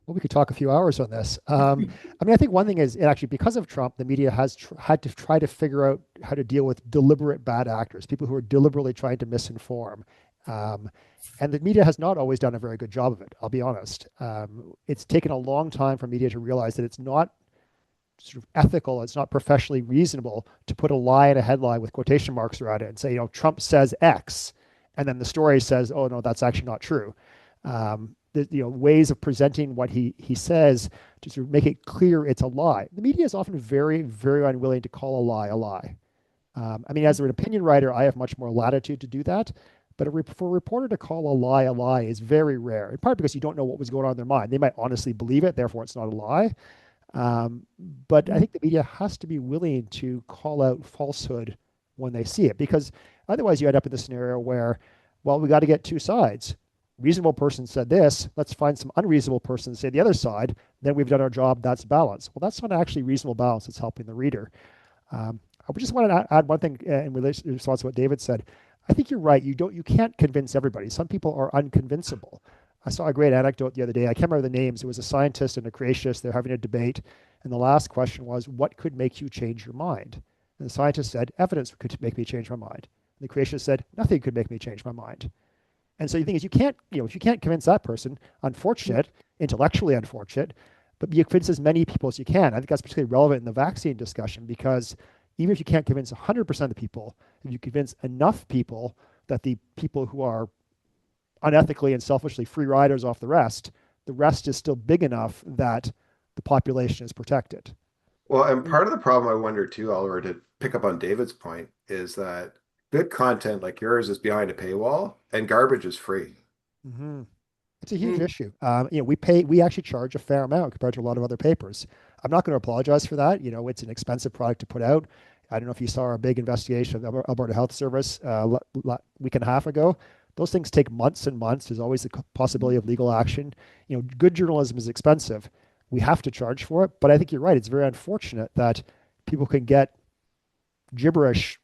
Well, we could talk a few hours on this. I mean, I think one thing is actually because of Trump, the media has had to try to figure out how to deal with deliberate bad actors, people who are deliberately trying to misinform. Um, and the media has not always done a very good job of it, I'll be honest. It's taken a long time for media to realize that it's not sort of ethical, it's not professionally reasonable to put a lie in a headline with quotation marks around it and say, Trump says X, and then the story says, oh no, that's actually not true. Ways of presenting what he says to sort of make it clear it's a lie. The media is often very, very unwilling to call a lie a lie. I mean, as an opinion writer, I have much more latitude to do that. But for a reporter to call a lie is very rare, in part because you don't know what was going on in their mind. They might honestly believe it, therefore it's not a lie. Um, but I think the media has to be willing to call out falsehood when they see it, because otherwise you end up in the scenario where, well, we got to get two sides. Reasonable person said this, let's find some unreasonable person to say the other side, then we've done our job, that's balance. Well, that's not actually reasonable balance, it's helping the reader. I just want to add one thing in response to what David said. I think you're right. You can't convince everybody. Some people are unconvincible. I saw a great anecdote the other day. I can't remember the names. It was a scientist and a creationist. They're having a debate. And the last question was, what could make you change your mind? And the scientist said, evidence could make me change my mind. And the creationist said, nothing could make me change my mind. And so the thing is, if you can't convince that person, unfortunate, intellectually unfortunate, but you convince as many people as you can. I think that's particularly relevant in the vaccine discussion, because even if you can't convince 100% of the people, if you convince enough people that the people who are unethically and selfishly free riders off the rest is still big enough that the population is protected. Well, and part of the problem I wonder too, Oliver, to pick up on David's point, is that good content like yours is behind a paywall and garbage is free. Mm-hmm. It's a huge issue. We actually charge a fair amount compared to a lot of other papers. I'm not going to apologize for that. It's an expensive product to put out. I don't know if you saw our big investigation of Alberta Health Service week and a half ago. Those things take months and months. There's always the possibility of legal action. Good journalism is expensive. We have to charge for it. But I think you're right. It's very unfortunate that people can get gibberish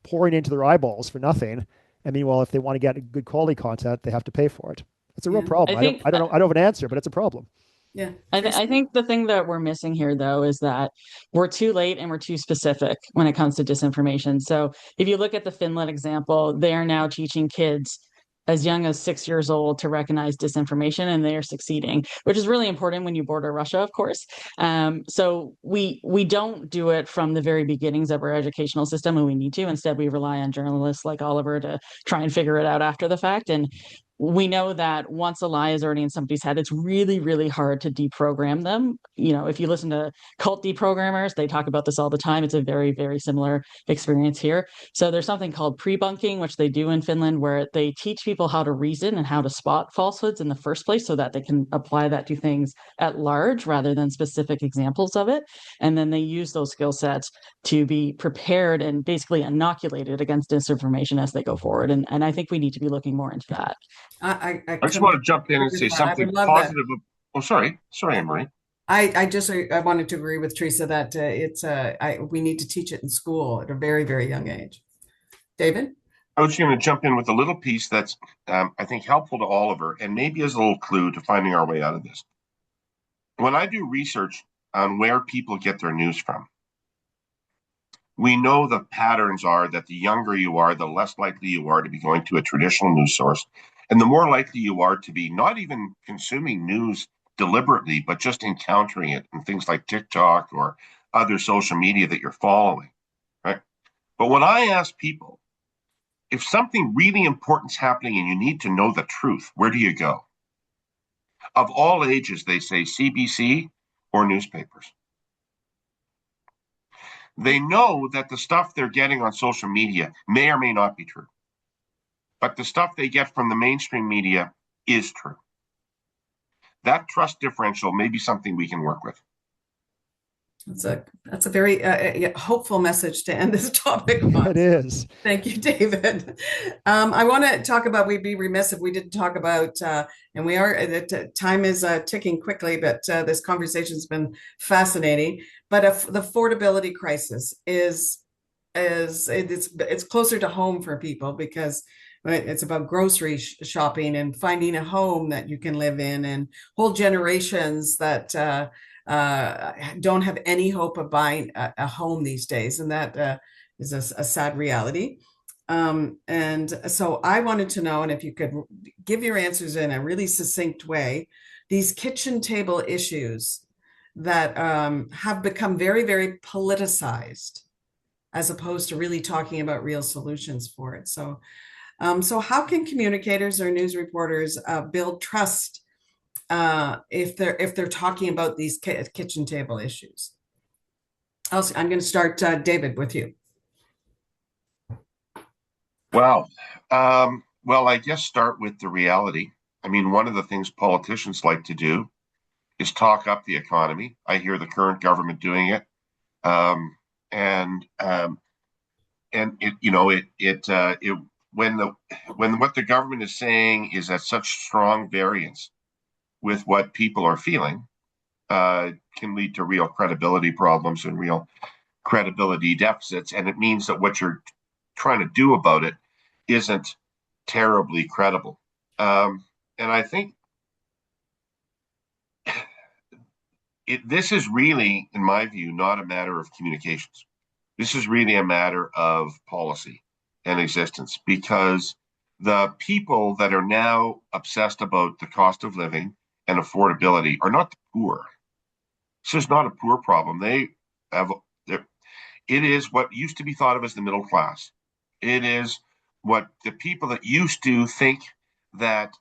pouring into their eyeballs for nothing. And meanwhile, if they want to get good quality content, they have to pay for it. It's a real problem. I think I don't know. I don't have an answer, but it's a problem. Yeah. I think the thing that we're missing here, though, is that we're too late and we're too specific when it comes to disinformation. So if you look at the Finland example, they are now teaching kids as young as 6 years old to recognize disinformation, and they are succeeding, which is really important when you border Russia, of course. So we don't do it from the very beginnings of our educational system, and we need to. Instead, we rely on journalists like Oliver to try and figure it out after the fact. And we know that once a lie is already in somebody's head, it's really, really hard to deprogram them. If you listen to cult deprogrammers, they talk about this all the time. It's a very, very similar experience here. So there's something called pre-bunking, which they do in Finland, where they teach people how to reason and how to spot falsehoods in the first place so that they can apply that to things at large rather than specific examples of it. And then they use those skill sets to be prepared and basically inoculated against disinformation as they go forward. And I think we need to be looking more into that. I just want to jump in and say something positive. Oh, sorry, Marie. I wanted to agree with Teresa that we need to teach it in school at a very, very young age. David? I was going to jump in with a little piece that's, I think, helpful to Oliver and maybe as a little clue to finding our way out of this. When I do research on where people get their news from, we know the patterns are that the younger you are, the less likely you are to be going to a traditional news source, and the more likely you are to be not even consuming news deliberately, but just encountering it in things like TikTok or other social media that you're following, right? But when I ask people, if something really important is happening and you need to know the truth, where do you go? Of all ages, they say CBC or newspapers. They know that the stuff they're getting on social media may or may not be true, but the stuff they get from the mainstream media is true. That trust differential may be something we can work with. That's a very hopeful message to end this topic on. It is. Thank you, David. I want to talk about, we'd be remiss if we didn't talk about, and we are, time is ticking quickly, but this conversation has been fascinating. But the affordability crisis it's closer to home for people because it's about grocery shopping and finding a home that you can live in, and whole generations that don't have any hope of buying a home these days, and that is a sad reality. And so I wanted to know, and if you could give your answers in a really succinct way, these kitchen table issues that have become very, very politicized, as opposed to really talking about real solutions for it. So, how can communicators or news reporters build trust if they're talking about these kitchen table issues? I'm going to start, David, with you. Well, I guess start with the reality. I mean, one of the things politicians like to do is talk up the economy. I hear the current government doing it, when what the government is saying is at such strong variance with what people are feeling, can lead to real credibility problems and real credibility deficits. And it means that what you're trying to do about it isn't terribly credible. And I think this is really, in my view, not a matter of communications. This is really a matter of policy and existence, because the people that are now obsessed about the cost of living and affordability are not the poor. This is not a poor problem. It is what used to be thought of as the middle class. It is what the people that used to think that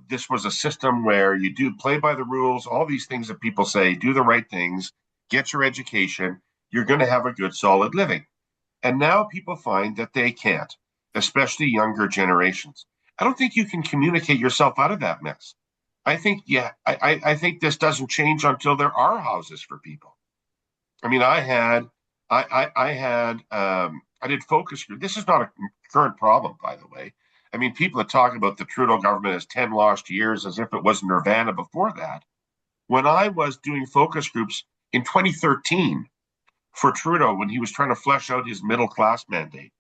this was a system where you do play by the rules, all these things that people say, do the right things, get your education, you're going to have a good, solid living. And now people find that they can't, especially younger generations. I don't think you can communicate yourself out of that mess. I think, I think this doesn't change until there are houses for people. I mean, I did focus group. This is not a current problem, by the way. I mean, people that talk about the Trudeau government as 10 lost years as if it was Nirvana before that. When I was doing focus groups in 2013 for Trudeau, when he was trying to flesh out his middle class mandate,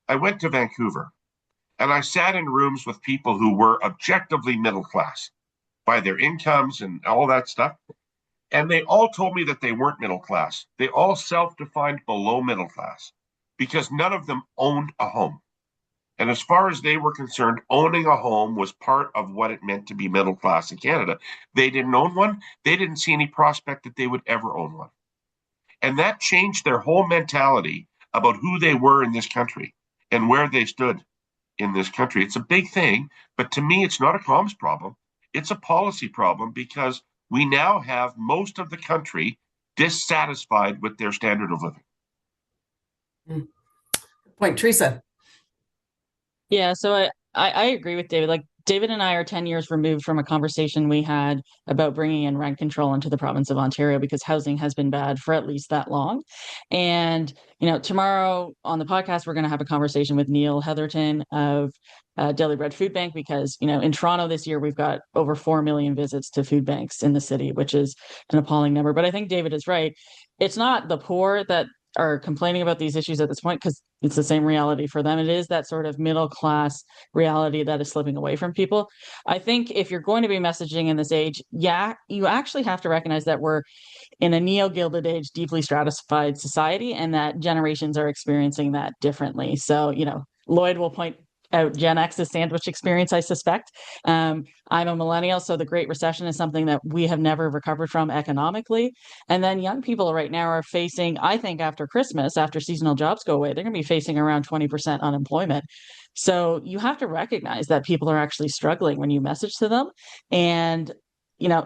I went to Vancouver and I sat in rooms with people who were objectively middle class by their incomes and all that stuff. And they all told me that they weren't middle class. They all self-defined below middle class because none of them owned a home. And as far as they were concerned, owning a home was part of what it meant to be middle class in Canada. They didn't own one. They didn't see any prospect that they would ever own one. And that changed their whole mentality about who they were in this country and where they stood in this country. It's a big thing, but to me, it's not a comms problem. It's a policy problem because we now have most of the country dissatisfied with their standard of living. Mm. Point, Teresa. Yeah, so I agree with David. Like David and I are 10 years removed from a conversation we had about bringing in rent control into the province of Ontario because housing has been bad for at least that long. And, tomorrow on the podcast, we're going to have a conversation with Neil Heatherton of Daily Bread Food Bank because, in Toronto this year, we've got over 4 million visits to food banks in the city, which is an appalling number. But I think David is right. It's not the poor that are complaining about these issues at this point because it's the same reality for them. It is that sort of middle class reality that is slipping away from people. I think if you're going to be messaging in this age, yeah, you actually have to recognize that we're in a neo-gilded age, deeply stratified society, and that generations are experiencing that differently. So, Lloyd will point out Gen X's sandwich experience, I suspect. I'm a millennial, so the Great Recession is something that we have never recovered from economically. And then young people right now are facing, I think, after Christmas, after seasonal jobs go away, they're going to be facing around 20% unemployment. So you have to recognize that people are actually struggling when you message to them. And you know,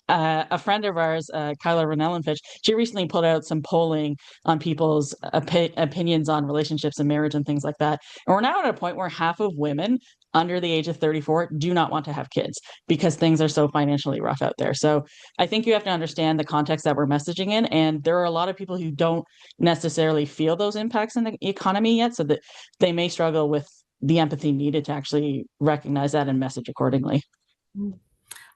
a friend of ours, Kyla Ranellenfitch, she recently put out some polling on people's opinions on relationships and marriage and things like that. And we're now at a point where half of women under the age of 34 do not want to have kids because things are so financially rough out there. So I think you have to understand the context that we're messaging in. And there are a lot of people who don't necessarily feel those impacts in the economy yet, so that they may struggle with the empathy needed to actually recognize that and message accordingly.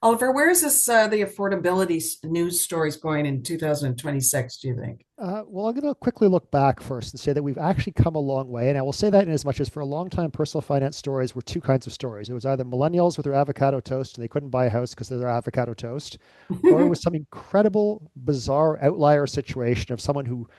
Oliver, where is this the affordability news stories going in 2026, do you think? Well, I'm going to quickly look back first and say that we've actually come a long way. And I will say that in as much as for a long time, personal finance stories were two kinds of stories. It was either millennials with their avocado toast and they couldn't buy a house because of their avocado toast, or it was some incredible, bizarre outlier situation of someone who,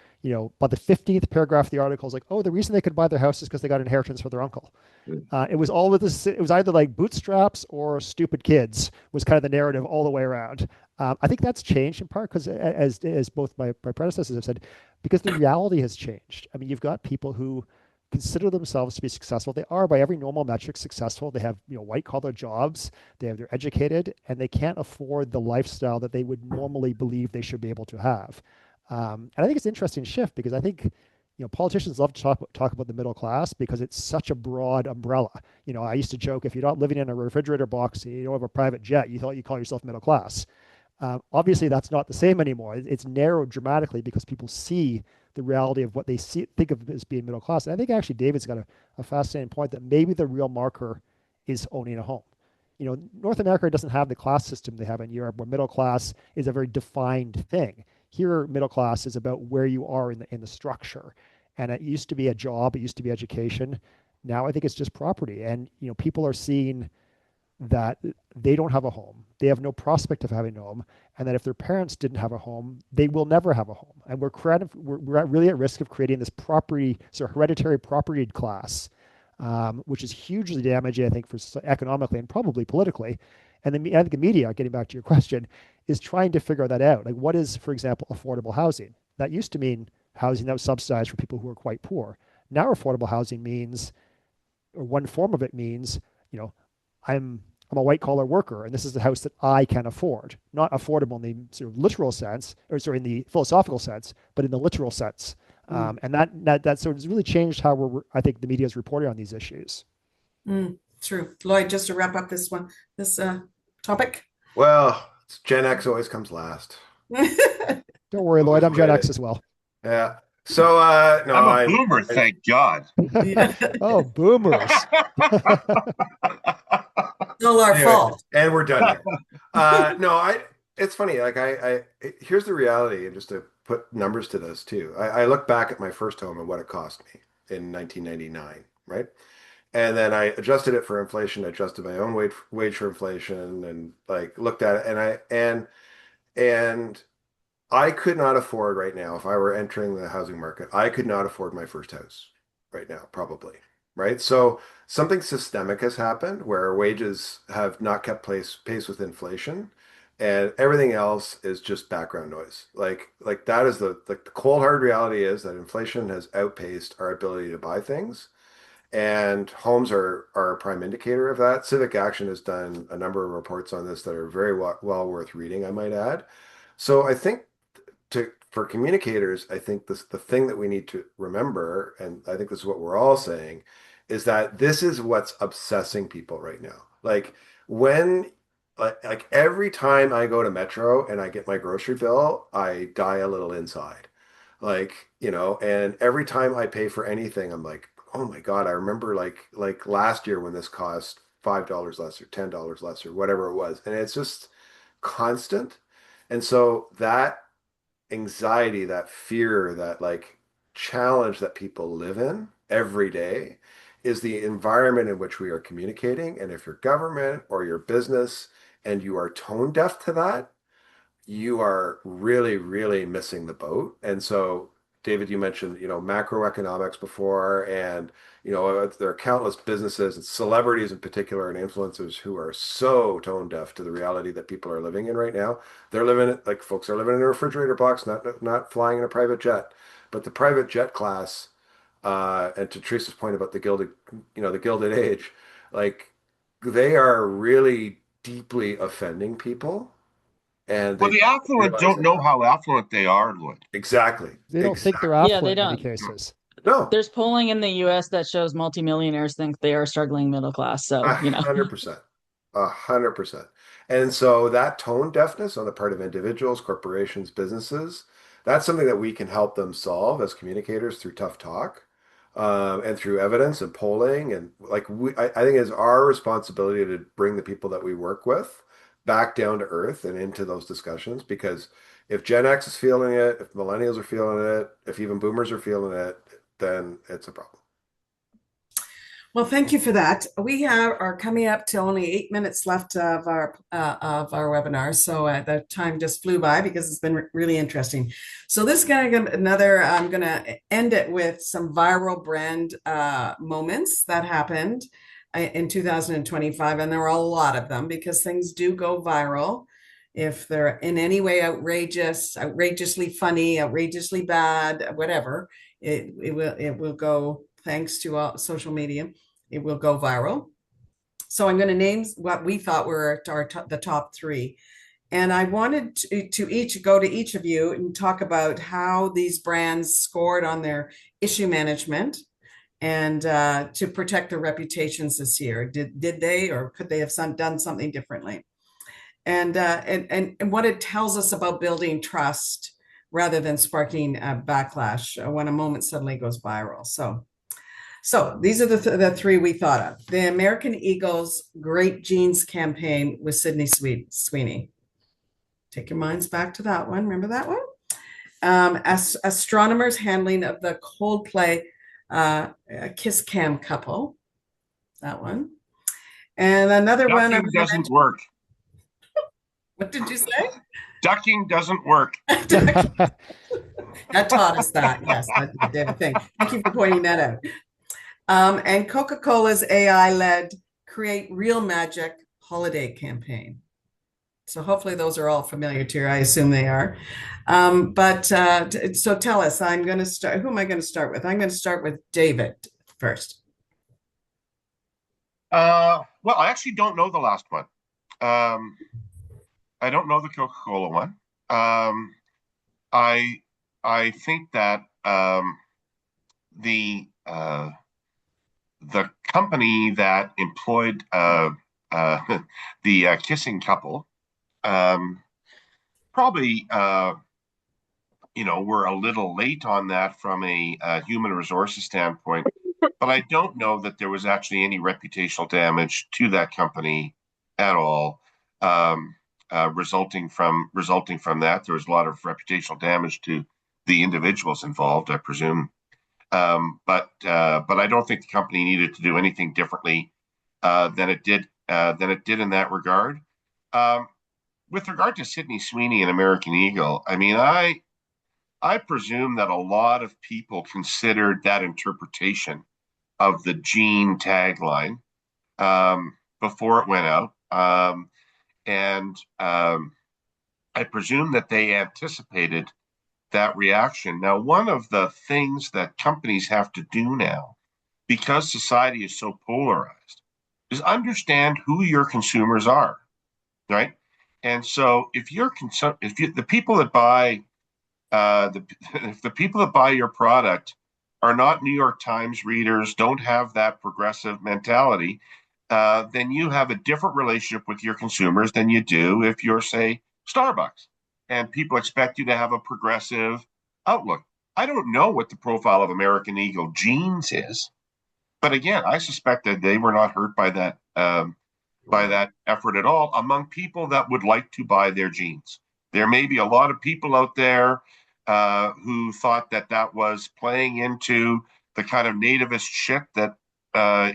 by the 15th paragraph of the article is like, oh, the reason they could buy their house is because they got inheritance from their uncle. It was all with this. It was either like bootstraps or stupid kids was kind of the narrative all the way around. I think that's changed in part because, as both my predecessors have said, because the reality has changed. I mean, you've got people who consider themselves to be successful. They are, by every normal metric, successful. They have, white collar jobs. They're educated, and they can't afford the lifestyle that they would normally believe they should be able to have. And I think it's an interesting shift because I think politicians love to talk about the middle class because it's such a broad umbrella. I used to joke, if you're not living in a refrigerator box, you don't have a private jet, you thought you call yourself middle class. Obviously, that's not the same anymore. It's narrowed dramatically because people see the reality of what they think of as being middle class. And I think actually David's got a fascinating point that maybe the real marker is owning a home. North America doesn't have the class system they have in Europe, where middle class is a very defined thing. Here, middle class is about where you are in the structure. And it used to be a job, it used to be education. Now I think it's just property. And people are seeing that they don't have a home. They have no prospect of having a home. And that if their parents didn't have a home, they will never have a home. And we're really at risk of creating this hereditary property class, which is hugely damaging, I think, for economically and probably politically. And I think the media, getting back to your question, is trying to figure that out. Like, what is, for example, affordable housing? That used to mean housing that was subsidized for people who are quite poor. Now, affordable housing means, or one form of it means, I'm a white collar worker, and this is the house that I can afford. Not affordable in the sort of literal sense, in the philosophical sense, but in the literal sense. And that sort of really changed how I think the media is reporting on these issues. True. Lloyd, just to wrap up this topic. Well, Gen X always comes last. Don't worry, Lloyd, I'm Gen X as well. Yeah. So, no, I'm a boomer, thank God. Oh, boomers. Still our fault. And we're done here. No, it's funny. Like here's the reality, and just to put numbers to this too. I look back at my first home and what it cost me in 1999, right? And then I adjusted it for inflation, adjusted my own wage for inflation, and like looked at it, and I could not afford right now, if I were entering the housing market, I could not afford my first house right now, probably. Right. So something systemic has happened where wages have not kept pace with inflation, and everything else is just background noise. Like that is the cold hard reality is that inflation has outpaced our ability to buy things. And homes are a prime indicator of that. Civic Action has done a number of reports on this that are very well worth reading, I might add. So I think for communicators, I think the thing that we need to remember, and I think this is what we're all saying, is that this is what's obsessing people right now. Like when like every time I go to Metro and I get my grocery bill, I die a little inside. Like, and every time I pay for anything, I'm like, oh my God, I remember like last year when this cost $5 less or $10 less or whatever it was. And it's just constant. And so that anxiety, that fear, that like challenge that people live in every day is the environment in which we are communicating. And if you're government or your business and you are tone deaf to that, you are really, really missing the boat. And so, David, you mentioned, macroeconomics before, and, there are countless businesses and celebrities in particular and influencers who are so tone deaf to the reality that people are living in right now. They're living like folks are living in a refrigerator box, not flying in a private jet. But the private jet class, and to Teresa's point about the gilded age, like they are really deeply offending people and Well, they the don't affluent realize don't it. know how affluent they are, Lloyd. Exactly. They don't think they're Exactly. Yeah, they affluent in many don't. cases. No, There's polling in the US that shows multimillionaires think they are struggling middle class. a So, 100%. 100%. And so that tone deafness on the part of individuals, corporations, businesses, that's something that we can help them solve as communicators through tough talk, and through evidence and polling. And like I think it's our responsibility to bring the people that we work with back down to earth and into those discussions. Because if Gen X is feeling it, if millennials are feeling it, if even boomers are feeling it, then it's a problem. Well, thank you for that. Are coming up to only 8 minutes left of our webinar, so the time just flew by because it's been really interesting. So this is going to another. I'm going to end it with some viral brand moments that happened in 2025, and there were a lot of them because things do go viral if they're in any way outrageous, outrageously funny, outrageously bad, whatever. It will go thanks to social media. It will go viral. So I'm going to name what we thought were the top three. And I wanted to each go to each of you and talk about how these brands scored on their issue management and to protect their reputations this year. Did they, or could they have done something differently? And what it tells us about building trust rather than sparking a backlash when a moment suddenly goes viral. So these are the three we thought of. The American Eagle's Great Jeans campaign with Sydney Sweeney. Take your minds back to that one. Remember that one? Astronomers' handling of the Coldplay Kiss Cam couple. That one. And another one. Ducking doesn't work. What did you say? Ducking doesn't work. That taught us that. Yes, that did a thing. Thank you for pointing that out. And Coca-Cola's AI-led Create Real Magic holiday campaign. So hopefully those are all familiar to you. I assume they are. So tell us, I'm going to start. Who am I going to start with? I'm going to start with David first. Well, I actually don't know the last one. I don't know the Coca-Cola one. I think that the company that employed the kissing couple probably were a little late on that from a human resources standpoint, but I don't know that there was actually any reputational damage to that company at all. Resulting from that, there was a lot of reputational damage to the individuals involved, I presume. But I don't think the company needed to do anything differently than it did in that regard. With regard to Sydney Sweeney and American Eagle, I mean, I presume that a lot of people considered that interpretation of the Gene tagline before it went out. And I presume that they anticipated that reaction. Now, one of the things that companies have to do now because society is so polarized, is understand who your consumers are, right? And so if the people that buy if the people that buy your product are not New York Times readers, don't have that progressive mentality, then you have a different relationship with your consumers than you do if you're, say, Starbucks, and people expect you to have a progressive outlook. I don't know what the profile of American Eagle jeans is, but again, I suspect that they were not hurt by that effort at all among people that would like to buy their jeans. There may be a lot of people out there who thought that that was playing into the kind of nativist shit that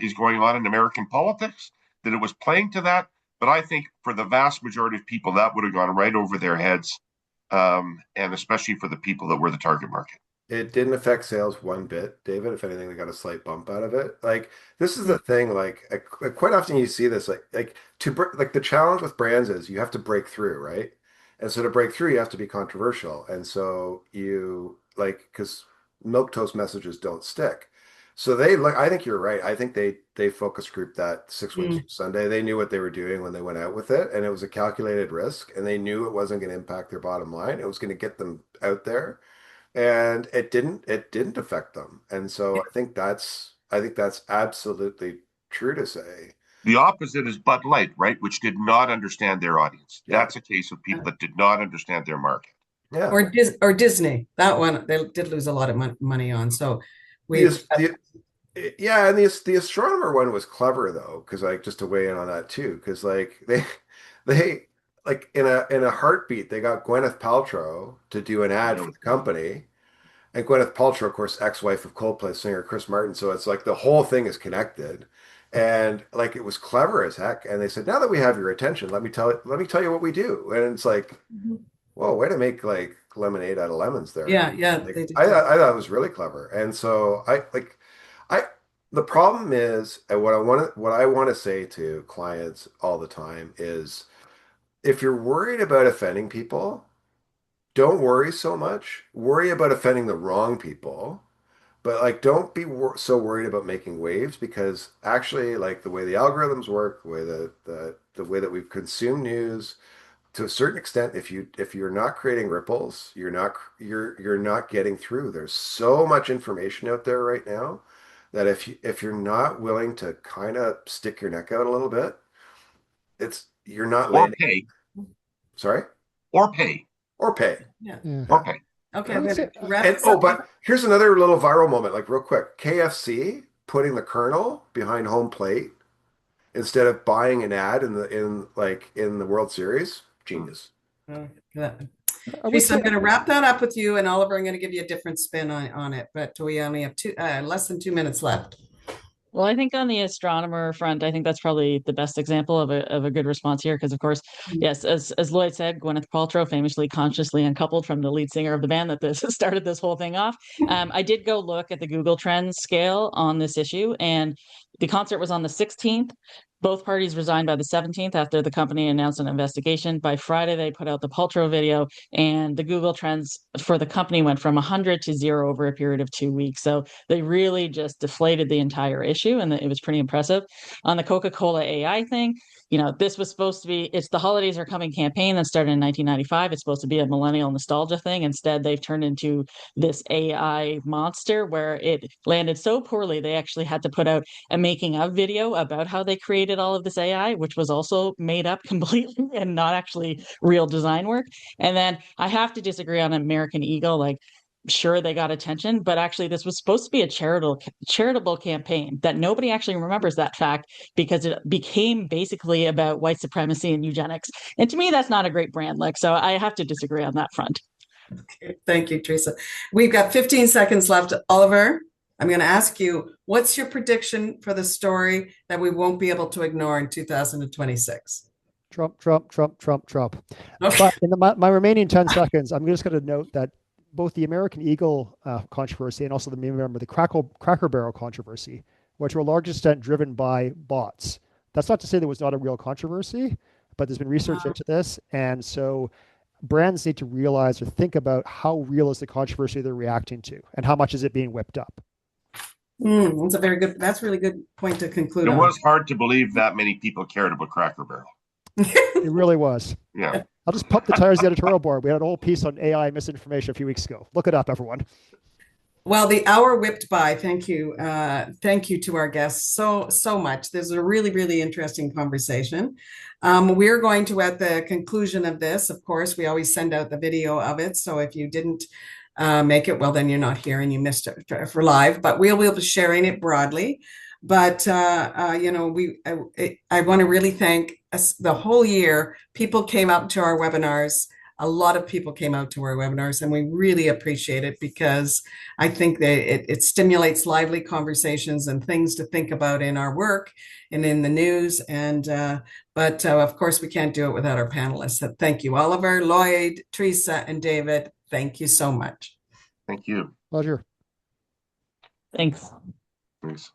is going on in American politics, that it was playing to that. But I think for the vast majority of people, that would have gone right over their heads, and especially for the people that were the target market. It didn't affect sales one bit, David. If anything, they got a slight bump out of it. Like this is the thing. Like quite often you see this. Like the challenge with brands is you have to break through, right? And so to break through, you have to be controversial. And so you like because milk toast messages don't stick. So they like. I think you're right. I think they focus group that 6 weeks from Sunday. They knew what they were doing when they went out with it, and it was a calculated risk. And they knew it wasn't going to impact their bottom line. It was going to get them out there and it didn't affect them. And so I think that's absolutely true to say. The opposite is Bud Light, right? Which did not understand their audience. Yeah. That's a case of people that did not understand their market. Yeah. Or Disney. That one they did lose a lot of money on. So we Yeah, and the astronomer one was clever though, because like just to weigh in on that too, because like they like in a heartbeat they got Gwyneth Paltrow to do an ad for the company. And Gwyneth Paltrow, of course, ex-wife of Coldplay singer Chris Martin. So it's like the whole thing is connected. And like it was clever as heck. And they said, now that we have your attention, let me tell you what we do. And it's like, whoa, way to make like lemonade out of lemons there. yeah, Like, they did. I thought it was really clever. And so I the problem is, and what I want to say to clients all the time is if you're worried about offending people, don't worry so much. Worry about offending the wrong people, but like don't be so worried about making waves because actually, like the way the algorithms work, the way the way that we consume news, to a certain extent, if you're not creating ripples, you're not getting through. There's so much information out there right now that if you're not willing to kind of stick your neck out a little bit, you're not Or landing. pay. Sorry, Or pay. or pay. Yeah. Or pay. Okay, I I'm would gonna say, wrap And this oh, up. but here's another little viral moment, like real quick. KFC putting the Colonel behind home plate instead of buying an ad in the World Series. Genius. I would Teresa, I'm say, going to wrap that up with you, and Oliver, I'm going to give you a different spin on it. But we only have less than 2 minutes left. Well, I think on the astronomer front, I think that's probably the best example of a good response here. Because of course, yes, as Lloyd said, Gwyneth Paltrow famously consciously uncoupled from the lead singer of the band that this started this whole thing off. I did go look at the Google Trends scale on this issue, and the concert was on the 16th. Both parties resigned by the 17th after the company announced an investigation. By Friday, they put out the Paltrow video, and the Google Trends for the company went from 100 to 0 over a period of 2 weeks. So they really just deflated the entire issue, and it was pretty impressive. On the Coca-Cola AI thing, this was supposed to be, it's the holidays are coming campaign that started in 1995. It's supposed to be a millennial nostalgia thing. Instead, they've turned into this AI monster where it landed so poorly, they actually had to put out a making of video about how they created all of this AI, which was also made up completely and not actually real design work. And then I have to disagree on American Eagle. Like, sure, they got attention, but actually this was supposed to be a charitable campaign that nobody actually remembers that fact because it became basically about white supremacy and eugenics. And to me, that's not a great brand look. So I have to disagree on that front. Okay, thank you, Teresa. We've got 15 seconds left. Oliver, I'm going to ask you, what's your prediction for the story that we won't be able to ignore in 2026? Trump, Trump, Trump, Trump, Trump. Okay. But in my remaining 10 seconds, I'm just going to note that both the American Eagle controversy and also the Cracker Barrel controversy, which were to a large extent driven by bots. That's not to say there was not a real controversy, but there's been research into this. And so brands need to realize or think about how real is the controversy they're reacting to and how much is it being whipped up. That's a really good point to conclude It on. was hard to believe that many people cared about Cracker Barrel. It really was. Yeah. I'll just pump the tires of the editorial board. We had a whole piece on AI misinformation a few weeks ago. Look it up, everyone. Well, the hour whipped by. Thank you. Thank you to our guests so much. This is a really, really interesting conversation. We're going to, at the conclusion of this, of course, we always send out the video of it. So if you didn't make it, well, then you're not here and you missed it for live, but we'll be sharing it broadly. But, you know, I want to really thank us. The whole year, people came up to our webinars. A lot of people came out to our webinars, and we really appreciate it because I think that it stimulates lively conversations and things to think about in our work and in the news. And but of course, we can't do it without our panelists. So thank you, Oliver, Lloyd, Teresa, and David. Thank you so much. Thank you. Pleasure. Thanks. Thanks.